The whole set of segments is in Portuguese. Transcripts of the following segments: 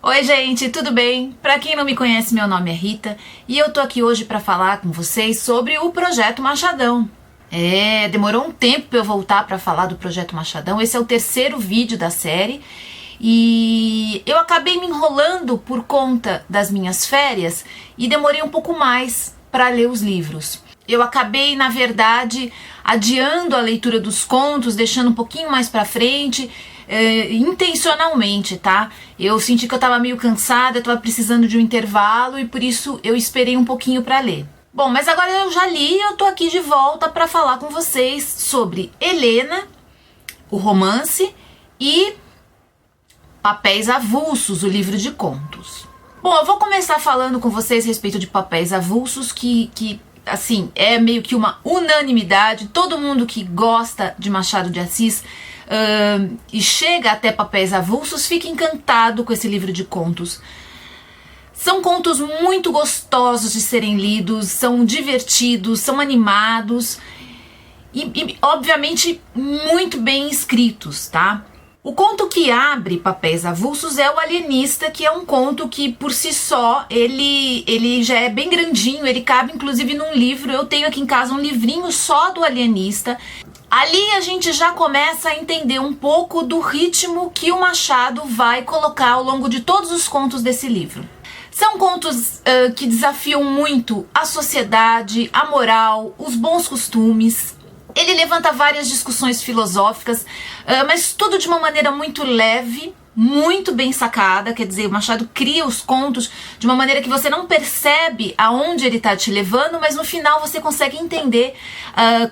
Oi gente, tudo bem? Pra quem não me conhece, meu nome é Rita e eu tô aqui hoje pra falar com vocês sobre o Projeto Machadão. Demorou um tempo pra eu voltar pra falar do Projeto Machadão. Esse é o terceiro vídeo da série e eu acabei me enrolando por conta das minhas férias e demorei um pouco mais pra ler os livros. Eu acabei, na verdade, adiando a leitura dos contos, deixando um pouquinho mais pra frente, intencionalmente, tá? Eu senti que eu tava meio cansada, eu tava precisando de um intervalo e por isso eu esperei um pouquinho pra ler. Bom, mas agora eu já li e eu tô aqui de volta pra falar com vocês sobre Helena, o romance, e Papéis Avulsos, o livro de contos. Bom, eu vou começar falando com vocês a respeito de Papéis Avulsos, que assim, é meio que uma unanimidade. Todo mundo que gosta de Machado de Assis e chega até Papéis Avulsos fica encantado com esse livro de contos. São contos muito gostosos de serem lidos, são divertidos, são animados e obviamente muito bem escritos, tá? O conto que abre Papéis Avulsos é o Alienista, que é um conto que por si só ele já é bem grandinho, ele cabe inclusive num livro. Eu tenho aqui em casa um livrinho só do Alienista. Ali a gente já começa a entender um pouco do ritmo que o Machado vai colocar ao longo de todos os contos desse livro. São contos que desafiam muito a sociedade, a moral, os bons costumes. Ele levanta várias discussões filosóficas, mas tudo de uma maneira muito leve, muito bem sacada. Quer dizer, o Machado cria os contos de uma maneira que você não percebe aonde ele está te levando, mas no final você consegue entender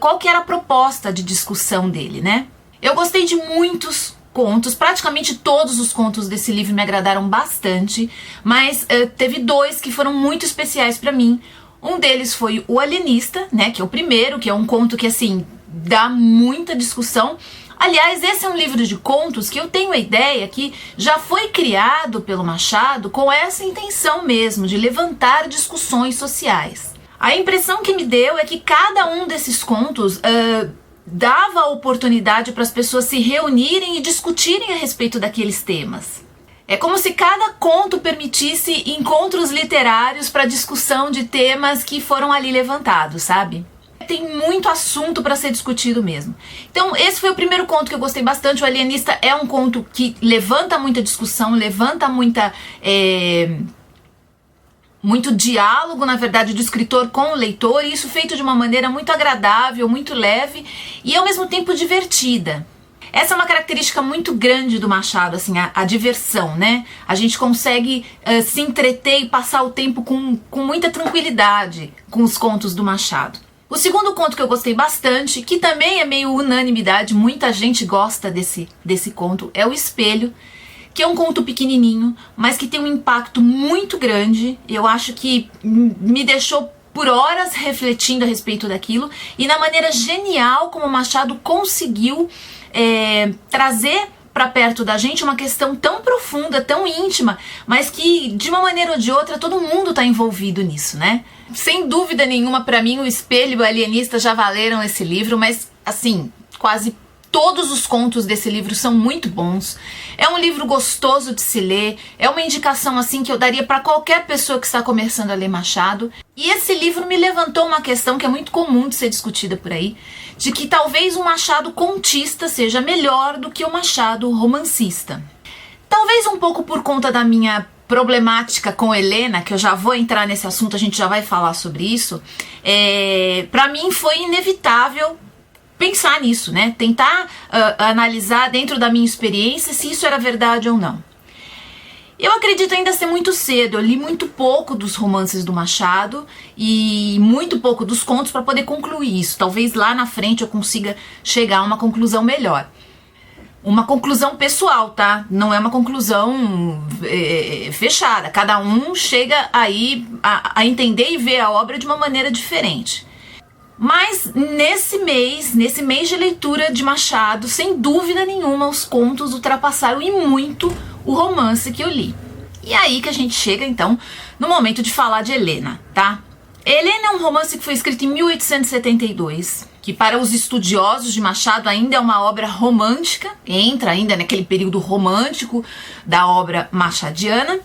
qual que era a proposta de discussão dele, né? Eu gostei de muitos contos, praticamente todos os contos desse livro me agradaram bastante, mas teve dois que foram muito especiais para mim. Um deles foi o Alienista, né, que é o primeiro, que é um conto que, assim, dá muita discussão. Aliás, esse é um livro de contos que eu tenho a ideia que já foi criado pelo Machado com essa intenção mesmo, de levantar discussões sociais. A impressão que me deu é que cada um desses contos dava a oportunidade para as pessoas se reunirem e discutirem a respeito daqueles temas. É como se cada conto permitisse encontros literários para discussão de temas que foram ali levantados, sabe? Tem muito assunto para ser discutido mesmo. Então esse foi o primeiro conto que eu gostei bastante. O Alienista é um conto que levanta muita discussão, levanta muito diálogo, na verdade, do escritor com o leitor, e isso feito de uma maneira muito agradável, muito leve e ao mesmo tempo divertida. Essa é uma característica muito grande do Machado, assim, a diversão, né? A gente consegue se entreter e passar o tempo com muita tranquilidade com os contos do Machado. O segundo conto que eu gostei bastante, que também é meio unanimidade, muita gente gosta desse conto, é O Espelho, que é um conto pequenininho, mas que tem um impacto muito grande. Eu acho que me deixou por horas refletindo a respeito daquilo e na maneira genial como o Machado conseguiu trazer para perto da gente uma questão tão profunda, tão íntima, mas que de uma maneira ou de outra todo mundo está envolvido nisso, né? Sem dúvida nenhuma, para mim, O Espelho e o Alienista já valeram esse livro, mas assim, quase todos os contos desse livro são muito bons. É um livro gostoso de se ler, é uma indicação assim que eu daria para qualquer pessoa que está começando a ler Machado. E esse livro me levantou uma questão que é muito comum de ser discutida por aí, de que talvez o Machado contista seja melhor do que o Machado romancista. Talvez um pouco por conta da minha problemática com Helena, que eu já vou entrar nesse assunto, a gente já vai falar sobre isso. Para mim foi inevitável pensar nisso, né? Tentar analisar dentro da minha experiência se isso era verdade ou não. Eu acredito ainda ser muito cedo, eu li muito pouco dos romances do Machado e muito pouco dos contos para poder concluir isso. Talvez lá na frente eu consiga chegar a uma conclusão melhor. Uma conclusão pessoal, tá? Não é uma conclusão fechada. Cada um chega aí a entender e ver a obra de uma maneira diferente. Mas nesse mês de leitura de Machado, sem dúvida nenhuma, os contos ultrapassaram e muito o romance que eu li. E aí que a gente chega, então, no momento de falar de Helena, tá? Helena é um romance que foi escrito em 1872. que para os estudiosos de Machado ainda é uma obra romântica, entra ainda naquele período romântico da obra machadiana.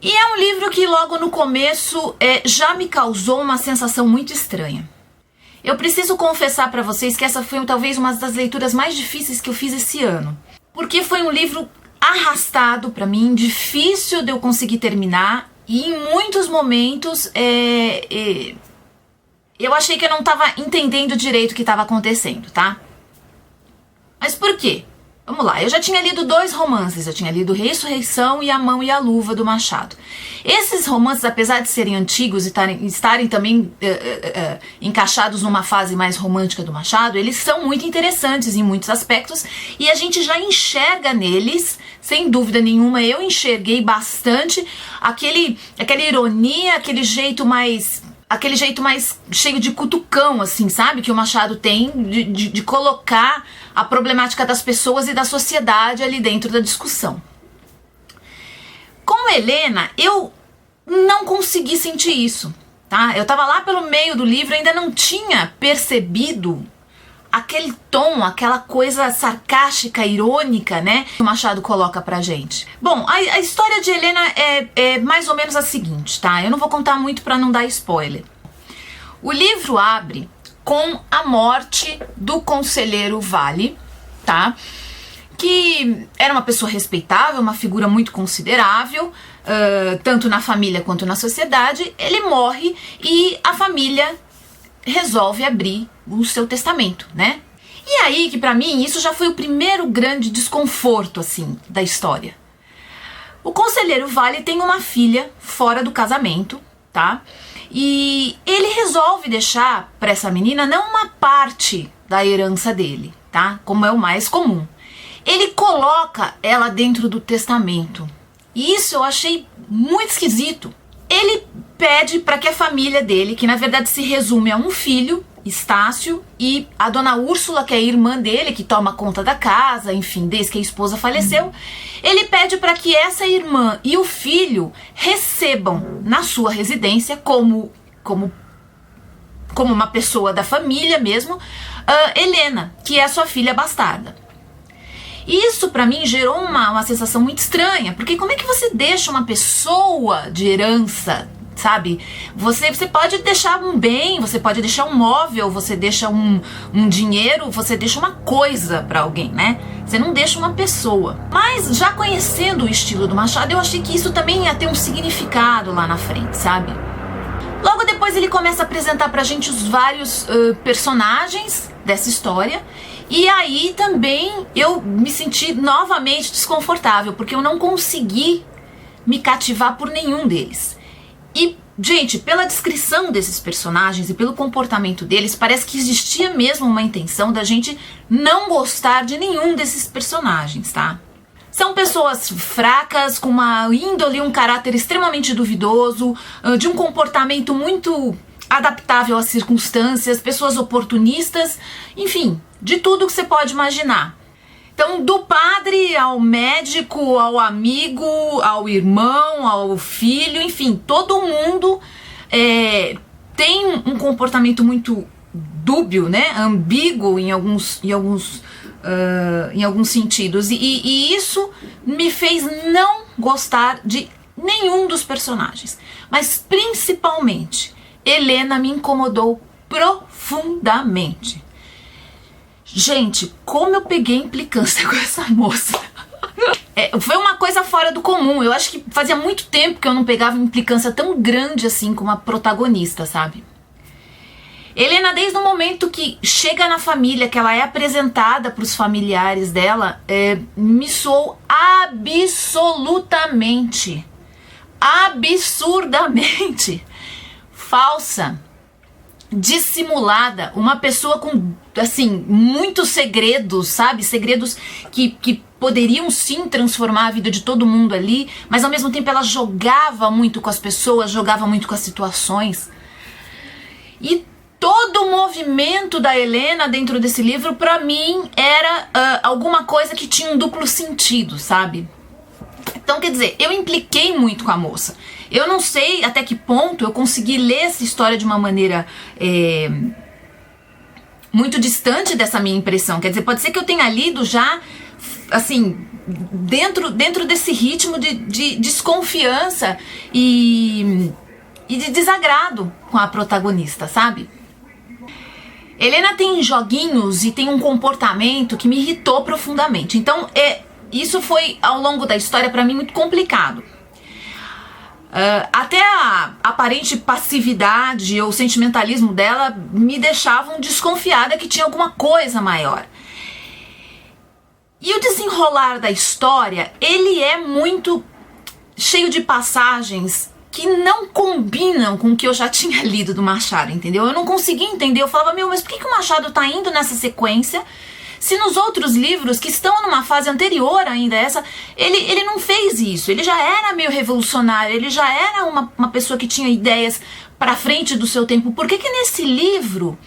E é um livro que logo no começo já me causou uma sensação muito estranha. Eu preciso confessar para vocês que essa foi talvez uma das leituras mais difíceis que eu fiz esse ano. Porque foi um livro arrastado para mim, difícil de eu conseguir terminar, e em muitos momentos eu achei que eu não estava entendendo direito o que estava acontecendo, tá? Mas por quê? Vamos lá, eu já tinha lido 2 romances, eu tinha lido Ressurreição e A Mão e a Luva, do Machado. Esses romances, apesar de serem antigos e estarem também encaixados numa fase mais romântica do Machado, eles são muito interessantes em muitos aspectos e a gente já enxerga neles, sem dúvida nenhuma, eu enxerguei bastante aquela ironia, aquele jeito mais cheio de cutucão, assim, sabe? Que o Machado tem de colocar a problemática das pessoas e da sociedade ali dentro da discussão. Com Helena, eu não consegui sentir isso, tá? Eu tava lá pelo meio do livro, ainda não tinha percebido aquele tom, aquela coisa sarcástica, irônica, né? Que o Machado coloca pra gente. Bom, a história de Helena é mais ou menos a seguinte, tá? Eu não vou contar muito pra não dar spoiler. O livro abre com a morte do conselheiro Vale, tá? Que era uma pessoa respeitável, uma figura muito considerável, tanto na família quanto na sociedade. Ele morre e a família resolve abrir o seu testamento, né? E aí que pra mim isso já foi o primeiro grande desconforto, assim, da história. O conselheiro Vale tem uma filha fora do casamento, tá? E ele resolve deixar para essa menina não uma parte da herança dele, tá? Como é o mais comum. Ele coloca ela dentro do testamento. E isso eu achei muito esquisito. Ele pede para que a família dele, que na verdade se resume a um filho, Estácio, e a dona Úrsula, que é a irmã dele, que toma conta da casa, enfim, desde que a esposa faleceu, ele pede para que essa irmã e o filho recebam na sua residência, como uma pessoa da família mesmo, Helena, que é a sua filha bastarda. Isso pra mim gerou uma sensação muito estranha, porque como é que você deixa uma pessoa de herança, sabe? Você pode deixar um bem, você pode deixar um móvel, você deixa um dinheiro, você deixa uma coisa pra alguém, né? Você não deixa uma pessoa. Mas já conhecendo o estilo do Machado, eu achei que isso também ia ter um significado lá na frente, sabe? Logo depois ele começa a apresentar pra gente os vários personagens dessa história. E aí também eu me senti novamente desconfortável, porque eu não consegui me cativar por nenhum deles. E, gente, pela descrição desses personagens e pelo comportamento deles, parece que existia mesmo uma intenção da gente não gostar de nenhum desses personagens, tá? São pessoas fracas, com uma índole, um caráter extremamente duvidoso, de um comportamento muito adaptável às circunstâncias, pessoas oportunistas, enfim, de tudo que você pode imaginar. Então, do padre ao médico, ao amigo, ao irmão, ao filho, enfim, todo mundo tem um comportamento muito dúbio, né? Ambíguo em alguns sentidos. E isso me fez não gostar de nenhum dos personagens. Mas, principalmente, Helena me incomodou profundamente. Gente, como eu peguei implicância com essa moça. Foi uma coisa fora do comum. Eu acho que fazia muito tempo que eu não pegava implicância tão grande assim com uma protagonista, sabe? Helena, desde o momento que chega na família, que ela é apresentada para os familiares dela, me soou absolutamente, absurdamente falsa, dissimulada, uma pessoa com, assim, muitos segredos, sabe? Segredos que poderiam sim transformar a vida de todo mundo ali, mas ao mesmo tempo ela jogava muito com as pessoas, jogava muito com as situações. E todo o movimento da Helena dentro desse livro, pra mim, era alguma coisa que tinha um duplo sentido, sabe? Então, quer dizer, eu impliquei muito com a moça. Eu não sei até que ponto eu consegui ler essa história de uma maneira muito distante dessa minha impressão. Quer dizer, pode ser que eu tenha lido já, assim, dentro desse ritmo de desconfiança e de desagrado com a protagonista, sabe? Helena tem joguinhos e tem um comportamento que me irritou profundamente. Então, isso foi, ao longo da história, pra mim, muito complicado. Até a aparente passividade ou sentimentalismo dela me deixavam desconfiada que tinha alguma coisa maior. E o desenrolar da história, ele é muito cheio de passagens que não combinam com o que eu já tinha lido do Machado, entendeu? Eu não conseguia entender, eu falava, mas por que o Machado tá indo nessa sequência, se nos outros livros, que estão numa fase anterior ainda a essa, ele não fez isso, ele já era meio revolucionário, ele já era uma pessoa que tinha ideias pra frente do seu tempo. Por que nesse livro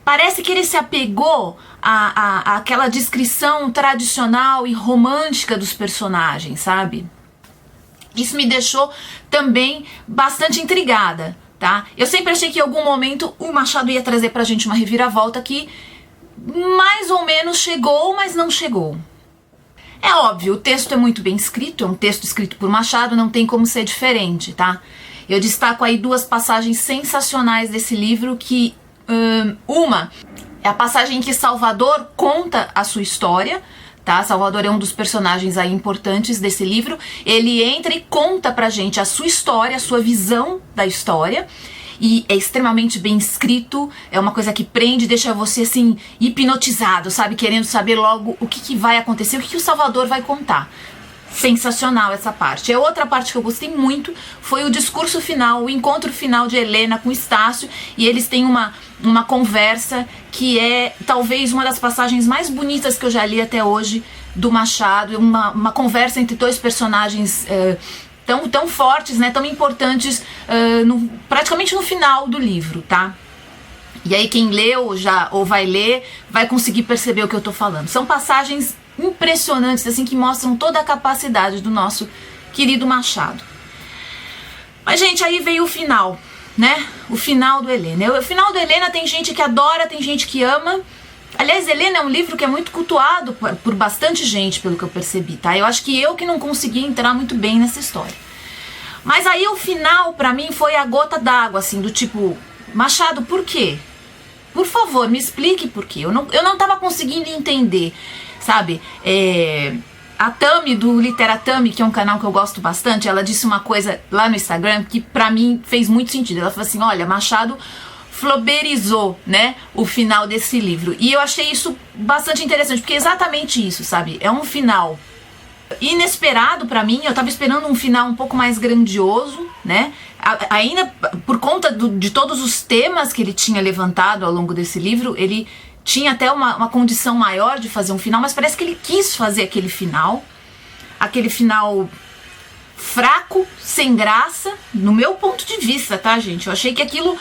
parece que ele se apegou àquela descrição tradicional e romântica dos personagens, sabe? Isso me deixou também bastante intrigada, tá? Eu sempre achei que em algum momento o Machado ia trazer pra gente uma reviravolta que mais ou menos chegou, mas não chegou. É óbvio, o texto é muito bem escrito, é um texto escrito por Machado, não tem como ser diferente, tá? Eu destaco aí duas passagens sensacionais desse livro, que uma é a passagem em que Salvador conta a sua história, tá? Salvador é um dos personagens aí importantes desse livro. Ele entra e conta pra gente a sua história, a sua visão da história, e é extremamente bem escrito, é uma coisa que prende, deixa você assim hipnotizado, sabe? Querendo saber logo o que vai acontecer, o que o Salvador vai contar. Sensacional essa parte. A outra parte que eu gostei muito foi o discurso final, o encontro final de Helena com Estácio, e eles têm uma conversa que é talvez uma das passagens mais bonitas que eu já li até hoje do Machado, uma conversa entre dois personagens tão fortes, né, tão importantes, praticamente no final do livro, tá? E aí quem leu já ou vai ler vai conseguir perceber o que eu tô falando. São passagens impressionantes, assim, que mostram toda a capacidade do nosso querido Machado. Mas, gente, aí veio o final, né? O final do Helena. O final do Helena tem gente que adora, tem gente que ama. Aliás, Helena é um livro que é muito cultuado por bastante gente, pelo que eu percebi, tá? Eu acho que eu que não consegui entrar muito bem nessa história. Mas aí o final, pra mim, foi a gota d'água, assim, do tipo, Machado, por quê? Por favor, me explique por quê. Eu não tava conseguindo entender, sabe? A Tami, do Literatami, que é um canal que eu gosto bastante, ela disse uma coisa lá no Instagram que pra mim fez muito sentido. Ela falou assim, olha, Machado floberizou, né, o final desse livro. E eu achei isso bastante interessante, porque é exatamente isso, sabe? É um final inesperado pra mim. Eu tava esperando um final um pouco mais grandioso, né? Ainda por conta de todos os temas que ele tinha levantado ao longo desse livro, ele tinha até uma condição maior de fazer um final, mas parece que ele quis fazer aquele final fraco, sem graça, no meu ponto de vista, tá, gente? Eu achei que aquilo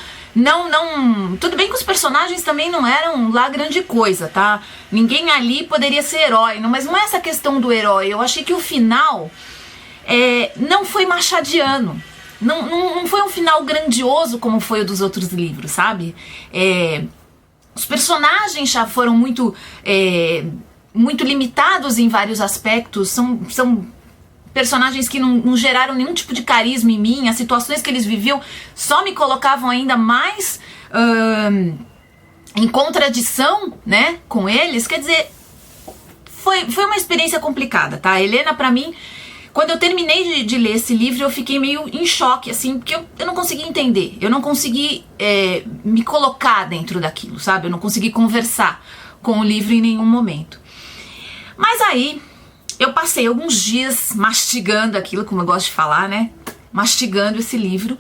tudo bem que os personagens também não eram lá grande coisa, tá? Ninguém ali poderia ser herói, mas não é essa questão do herói. Eu achei que o final não foi machadiano. Não foi um final grandioso como foi o dos outros livros, sabe? Os personagens já foram muito limitados em vários aspectos. São personagens que não geraram nenhum tipo de carisma em mim. As situações que eles viviam só me colocavam ainda mais em contradição, né, com eles. Quer dizer, foi uma experiência complicada, tá? Helena, pra mim, quando eu terminei de ler esse livro, eu fiquei meio em choque, assim, porque eu não consegui entender. Eu não consegui me colocar dentro daquilo, sabe? Eu não consegui conversar com o livro em nenhum momento. Mas aí eu passei alguns dias mastigando aquilo, como eu gosto de falar, né? Mastigando esse livro.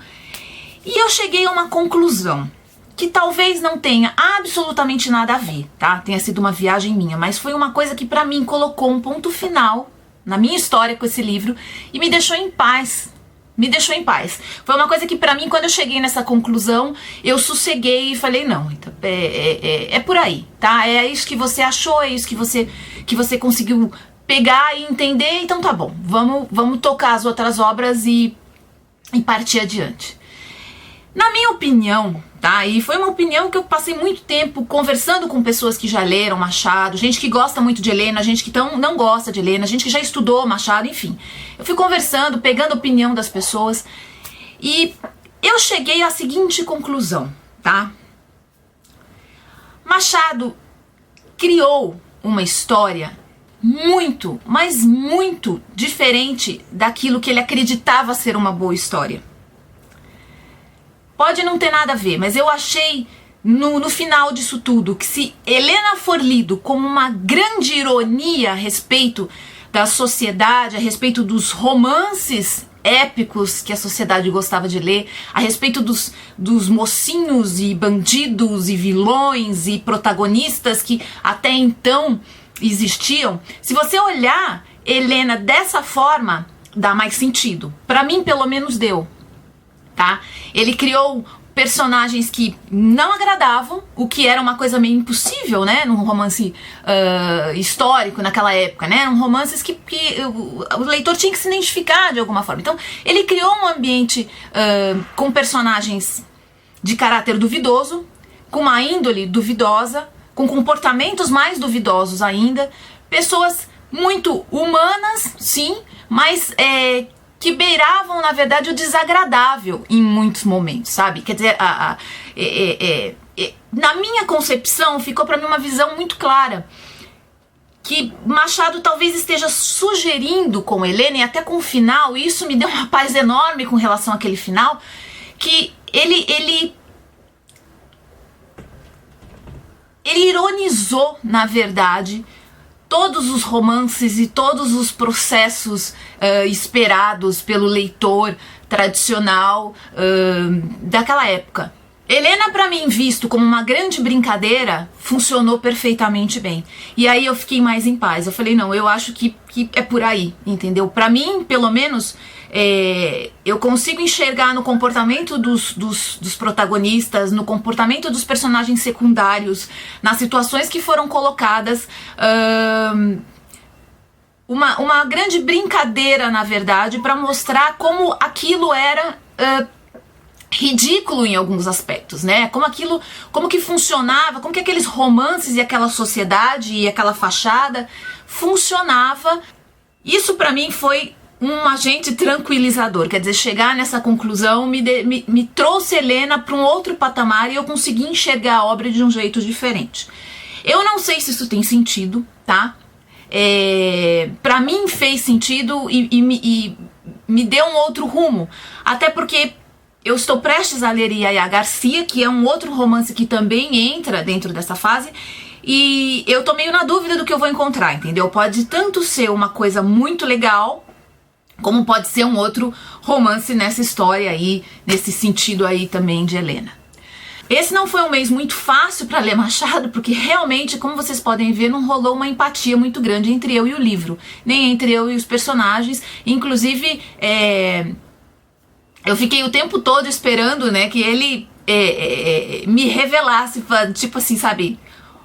E eu cheguei a uma conclusão, que talvez não tenha absolutamente nada a ver, tá? Tenha sido uma viagem minha, mas foi uma coisa que pra mim colocou um ponto final na minha história com esse livro e me deixou em paz. Me deixou em paz. Foi uma coisa que pra mim, quando eu cheguei nessa conclusão, eu sosseguei e falei, não, então, é por aí, tá? É isso que você achou, é isso que você conseguiu pegar e entender, então tá bom, vamos tocar as outras obras e partir adiante. Na minha opinião, tá? E foi uma opinião que eu passei muito tempo conversando com pessoas que já leram Machado, gente que gosta muito de Helena, gente que não gosta de Helena, gente que já estudou Machado, enfim. Eu fui conversando, pegando a opinião das pessoas e eu cheguei à seguinte conclusão, tá? Machado criou uma história muito, mas muito diferente daquilo que ele acreditava ser uma boa história. Pode não ter nada a ver, mas eu achei no final disso tudo que se Helena for lido como uma grande ironia a respeito da sociedade, a respeito dos romances épicos que a sociedade gostava de ler, a respeito dos mocinhos e bandidos e vilões e protagonistas que até então existiam, se você olhar Helena dessa forma, dá mais sentido. Pra mim, pelo menos, deu. Tá? Ele criou personagens que não agradavam, o que era uma coisa meio impossível, né, num romance histórico naquela época, né, eram romances que o leitor tinha que se identificar de alguma forma. Então, ele criou um ambiente com personagens de caráter duvidoso, com uma índole duvidosa, com comportamentos mais duvidosos ainda, pessoas muito humanas, sim, mas que beiravam, na verdade, o desagradável em muitos momentos, sabe? Quer dizer, na minha concepção, ficou para mim uma visão muito clara que Machado talvez esteja sugerindo com Helena, e até com o final, e isso me deu uma paz enorme com relação àquele final, que ele ironizou, na verdade, todos os romances e todos os processos esperados pelo leitor tradicional daquela época. Helena, pra mim, visto como uma grande brincadeira, funcionou perfeitamente bem. E aí eu fiquei mais em paz. Eu falei, não, eu acho que é por aí, entendeu? Pra mim, pelo menos, eu consigo enxergar no comportamento dos protagonistas, no comportamento dos personagens secundários, nas situações que foram colocadas, uma grande brincadeira, na verdade, pra mostrar como aquilo era ridículo em alguns aspectos, né? Como que funcionava, como que aqueles romances e aquela sociedade e aquela fachada funcionava. Isso pra mim foi um agente tranquilizador, quer dizer, chegar nessa conclusão me trouxe Helena para um outro patamar e eu consegui enxergar a obra de um jeito diferente. Eu não sei se isso tem sentido, tá? Pra mim fez sentido e me deu um outro rumo, até porque eu estou prestes a ler Yaya Garcia, que é um outro romance que também entra dentro dessa fase, e eu tô meio na dúvida do que eu vou encontrar, entendeu? Pode tanto ser uma coisa muito legal, como pode ser um outro romance nessa história aí, nesse sentido aí também de Helena. Esse não foi um mês muito fácil para ler Machado, porque realmente, como vocês podem ver, não rolou uma empatia muito grande entre eu e o livro, nem entre eu e os personagens, inclusive eu fiquei o tempo todo esperando, né, que ele me revelasse, tipo assim, sabe?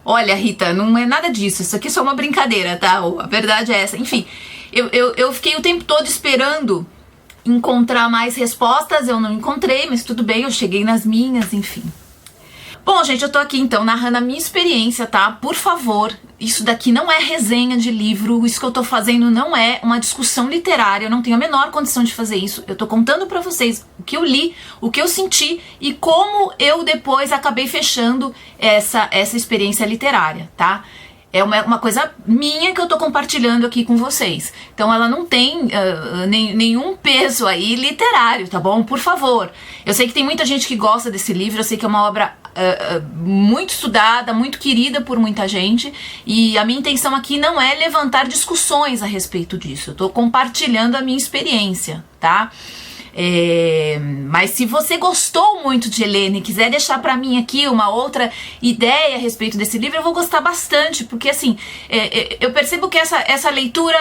Olha, Rita, não é nada disso, isso aqui é só uma brincadeira, tá? A verdade é essa. Enfim, eu fiquei o tempo todo esperando encontrar mais respostas, eu não encontrei, mas tudo bem, eu cheguei nas minhas, enfim. Bom, gente, eu tô aqui então narrando a minha experiência, tá? Por favor, isso daqui não é resenha de livro, isso que eu tô fazendo não é uma discussão literária, eu não tenho a menor condição de fazer isso. Eu tô contando pra vocês o que eu li, o que eu senti e como eu depois acabei fechando essa experiência literária, tá? É uma coisa minha que eu tô compartilhando aqui com vocês. Então ela não tem nenhum peso aí literário, tá bom? Por favor. Eu sei que tem muita gente que gosta desse livro, eu sei que é uma obra muito estudada, muito querida por muita gente. E a minha intenção aqui não é levantar discussões a respeito disso. Eu tô compartilhando a minha experiência, tá? Mas se você gostou muito de Helena e quiser deixar pra mim aqui uma outra ideia a respeito desse livro, eu vou gostar bastante, porque assim, eu percebo que essa leitura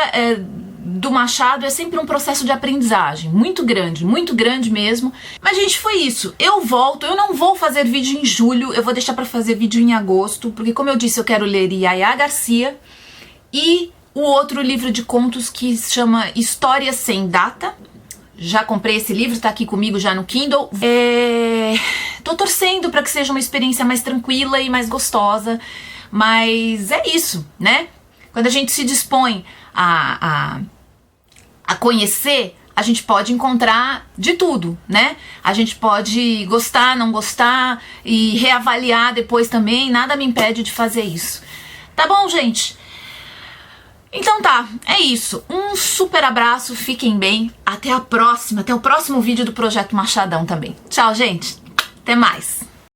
do Machado é sempre um processo de aprendizagem muito grande mesmo. Mas gente, foi isso, eu não vou fazer vídeo em julho, eu vou deixar pra fazer vídeo em agosto, porque como eu disse, eu quero ler Yaya Garcia e o outro livro de contos que se chama Histórias Sem Data. Já comprei esse livro, tá aqui comigo já no Kindle. Tô torcendo para que seja uma experiência mais tranquila e mais gostosa, mas é isso, né? Quando a gente se dispõe a conhecer, a gente pode encontrar de tudo, né? A gente pode gostar, não gostar e reavaliar depois também, nada me impede de fazer isso. Tá bom, gente? Então tá, é isso. Um super abraço, fiquem bem. Até a próxima, até o próximo vídeo do Projeto Machadão também. Tchau, gente. Até mais.